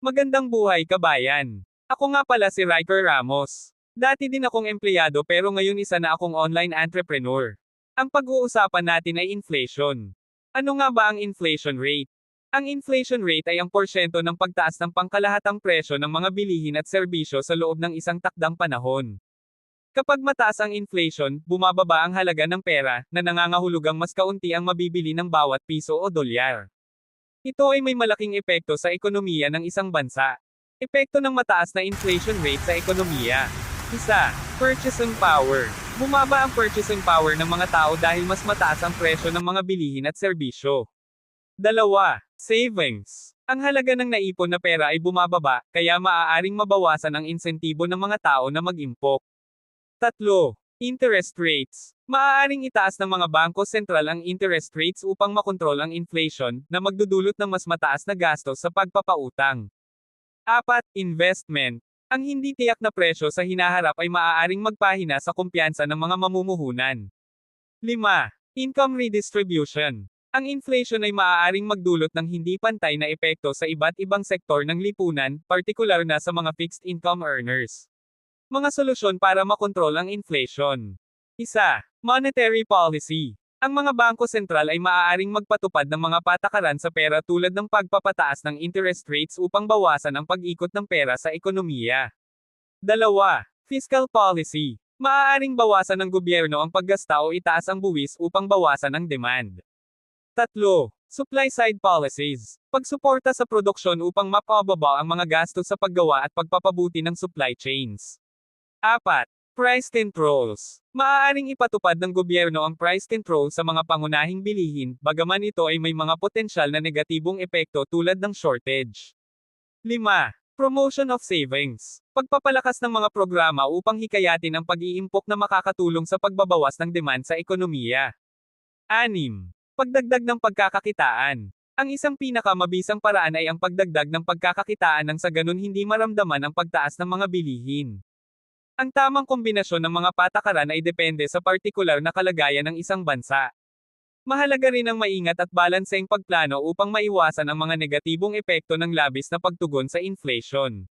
Magandang buhay kabayan. Ako nga pala si Riker Ramos. Dati din akong empleyado pero ngayon isa na akong online entrepreneur. Ang pag-uusapan natin ay inflation. Ano nga ba ang inflation rate? Ang inflation rate ay ang porsyento ng pagtaas ng pangkalahatang presyo ng mga bilihin at serbisyo sa loob ng isang takdang panahon. Kapag mataas ang inflation, bumababa ang halaga ng pera, na nangangahulugang mas kaunti ang mabibili ng bawat piso o dolyar. Ito ay may malaking epekto sa ekonomiya ng isang bansa. Epekto ng mataas na inflation rate sa ekonomiya. 1. Purchasing power. Bumaba ang purchasing power ng mga tao dahil mas mataas ang presyo ng mga bilihin at serbisyo. 2. Savings. Ang halaga ng naipon na pera ay bumababa, kaya maaaring mabawasan ang insentibo ng mga tao na mag-impok. 3. Interest rates. Maaaring itaas ng mga bangko sentral ang interest rates upang makontrol ang inflation, na magdudulot ng mas mataas na gastos sa pagpapautang. 4. Investment. Ang hindi tiyak na presyo sa hinaharap ay maaaring magpahina sa kumpiyansa ng mga mamumuhunan. 5. Income redistribution. Ang inflation ay maaaring magdulot ng hindi pantay na epekto sa iba't ibang sektor ng lipunan, partikular na sa mga fixed income earners. Mga solusyon para makontrol ang inflation. 1. Monetary policy. Ang mga bangko sentral ay maaaring magpatupad ng mga patakaran sa pera tulad ng pagpapataas ng interest rates upang bawasan ang pag-ikot ng pera sa ekonomiya. 2. Fiscal policy. Maaaring bawasan ng gobyerno ang paggasta o itaas ang buwis upang bawasan ang demand. 3. Supply side policies. Pagsuporta sa produksyon upang mapababa ang mga gastos sa paggawa at pagpapabuti ng supply chains. 4. Price controls. Maaaring ipatupad ng gobyerno ang price control sa mga pangunahing bilihin, bagaman ito ay may mga potensyal na negatibong epekto tulad ng shortage. 5. Promotion of savings. Pagpapalakas ng mga programa upang hikayatin ang pag-iimpok na makakatulong sa pagbabawas ng demand sa ekonomiya. 6. Pagdagdag ng pagkakakitaan. Ang isang pinakamabisang paraan ay ang pagdagdag ng pagkakakitaan nang sa ganun hindi maramdaman ang pagtaas ng mga bilihin. Ang tamang kombinasyon ng mga patakaran ay depende sa partikular na kalagayan ng isang bansa. Mahalaga rin ang maingat at balanseng pagplano upang maiwasan ang mga negatibong epekto ng labis na pagtugon sa inflation.